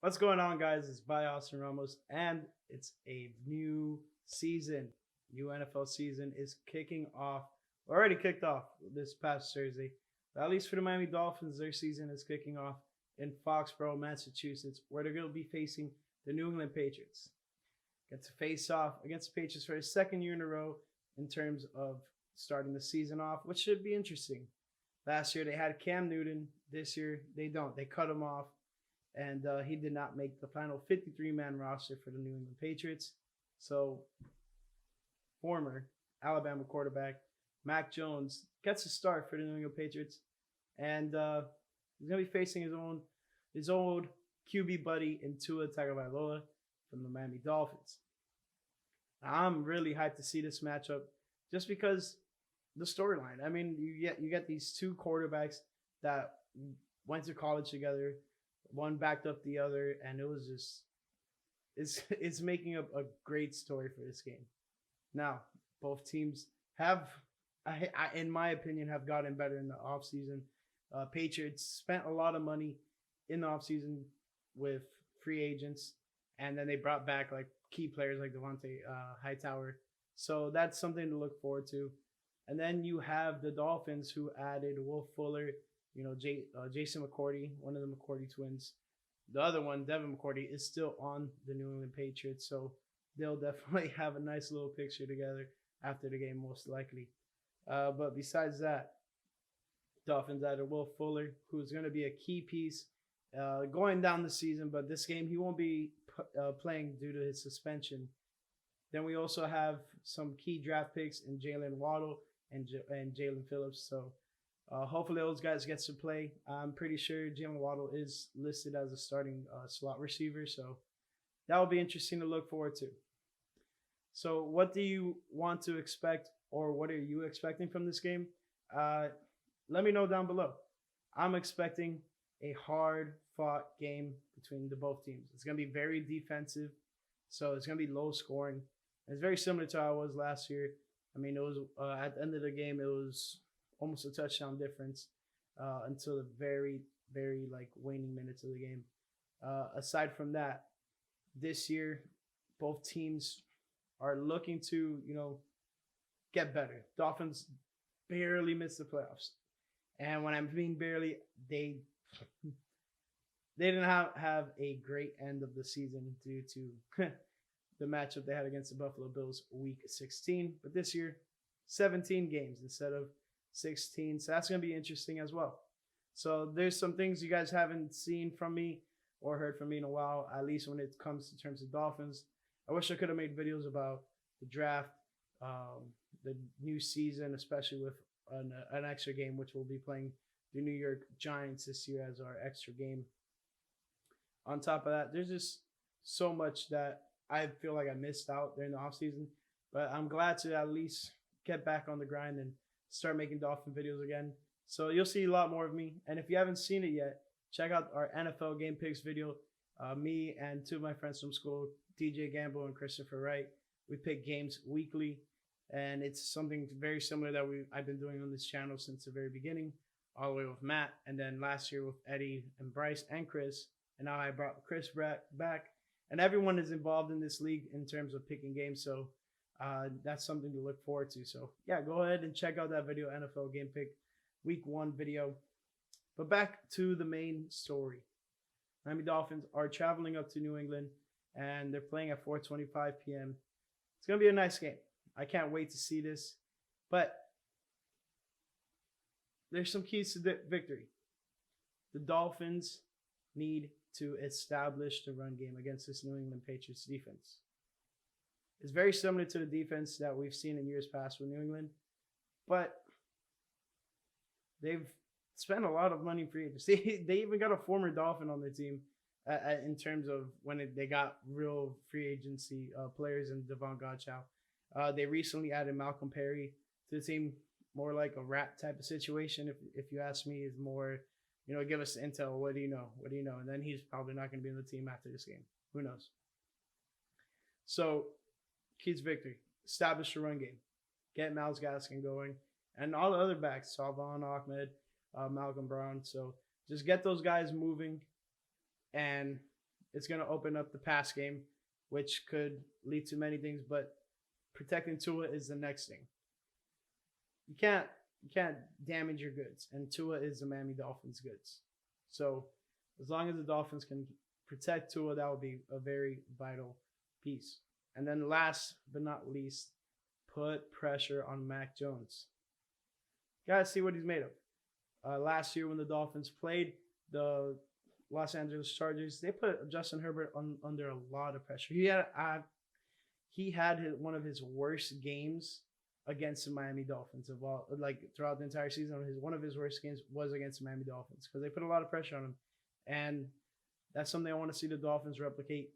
What's going on, guys? It's by Austin Ramos, and it's a new season. New NFL season is kicking off. Already kicked off this past Thursday. But at least for the Miami Dolphins, their season is kicking off in Foxborough, Massachusetts, where they're going to be facing the New England Patriots. Get to face off against the Patriots for the second year in a row in terms of starting the season off, which should be interesting. Last year they had Cam Newton. This year they don't. They cut him off, and he did not make the final 53-man roster for the New England Patriots. So, former Alabama quarterback Mac Jones gets a start for the New England Patriots, and he's gonna be facing his old QB buddy in Tua Tagovailoa from the Miami Dolphins. I'm really hyped to see this matchup just because the storyline. I mean, you get these two quarterbacks that went to college together. One backed up the other, and it was just it's making up a great story for this game. Now, both teams have, in my opinion, have gotten better in the offseason. Patriots spent a lot of money in the offseason with free agents, and then they brought back like key players like Devontae Hightower. So that's something to look forward to. And then you have the Dolphins, who added Will Fuller, Jason McCourty, one of the McCourty twins. The other one, Devin McCourty, is still on the New England Patriots, so they'll definitely have a nice little picture together after the game, most likely. But besides that, Dolphins added Will Fuller, who's going to be a key piece going down the season, but this game he won't be playing due to his suspension. Then we also have some key draft picks in Jalen Waddle and Jalen Phillips. So hopefully those guys get to play. I'm pretty sure Jalen Waddle is listed as a starting slot receiver. So that will be interesting to look forward to. So what do you want to expect, or what are you expecting from this game? Let me know down below. I'm expecting a hard-fought game between the both teams. It's going to be very defensive, so it's going to be low scoring. It's very similar to how it was last year. I mean, it was at the end of the game, it was almost a touchdown difference until the very, very waning minutes of the game. Aside from that, this year, both teams are looking to, get better. Dolphins barely missed the playoffs. And when I mean barely, they didn't have a great end of the season due to the matchup they had against the Buffalo Bills week 16. But this year, 17 games instead of 16. So that's going to be interesting as well. So there's some things you guys haven't seen from me or heard from me in a while, at least when it comes to terms of Dolphins. I wish I could have made videos about the draft, the new season, especially with an extra game, which we'll be playing the New York Giants this year as our extra game. On top of that, there's just so much that I feel like I missed out during the offseason, but I'm glad to at least get back on the grind and start making Dolphin videos again. So you'll see a lot more of me. And if you haven't seen it yet, check out our NFL Game Picks video. Me and two of my friends from school, DJ Gamble and Christopher Wright, we pick games weekly, and it's something very similar that I've been doing on this channel since the very beginning, all the way with Matt, and then last year with Eddie and Bryce and Chris, and now I brought Chris back. And everyone is involved in this league in terms of picking games, so that's something to look forward to. So yeah, go ahead and check out that video, NFL Game Pick Week 1 video. But back to the main story. Miami Dolphins are traveling up to New England, and they're playing at 4:25 p.m. It's going to be a nice game. I can't wait to see this. But there's some keys to the victory. The Dolphins need to establish the run game against this New England Patriots defense. It's very similar to the defense that we've seen in years past with New England, but they've spent a lot of money in free agency. They even got a former Dolphin on their team in terms of when they got real free agency players in Devon Godchow. They recently added Malcolm Perry to the team, more like a rat type of situation. If you ask me, is more, give us intel. What do you know? What do you know? And then he's probably not going to be in the team after this game. Who knows? So, keys victory. Establish the run game. Get Myles Gaskin going. And all the other backs, Salvon Ahmed, Malcolm Brown. So, just get those guys moving and it's going to open up the pass game, which could lead to many things. But protecting Tua is the next thing. You can't damage your goods, and Tua is the Miami Dolphins' goods. So as long as the Dolphins can protect Tua, that would be a very vital piece. And then last but not least, put pressure on Mac Jones. Gotta see what he's made of. Last year when the Dolphins played the Los Angeles Chargers, they put Justin Herbert under a lot of pressure. He had one of his worst games against the Miami Dolphins of all, like throughout the entire season. One of his worst games was against the Miami Dolphins because they put a lot of pressure on him, and that's something I want to see the Dolphins replicate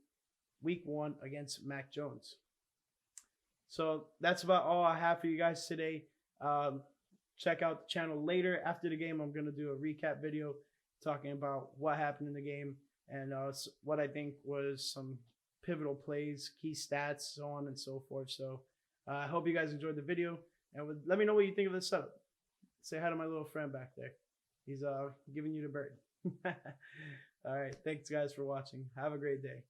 Week 1 against Mac Jones. So that's about all I have for you guys today. Check out the channel later. After the game, I'm going to do a recap video talking about what happened in the game and what I think was some pivotal plays, key stats, so on and so forth. So I hope you guys enjoyed the video, and let me know what you think of the setup. Say hi to my little friend back there. He's giving you the bird. All right. Thanks, guys, for watching. Have a great day.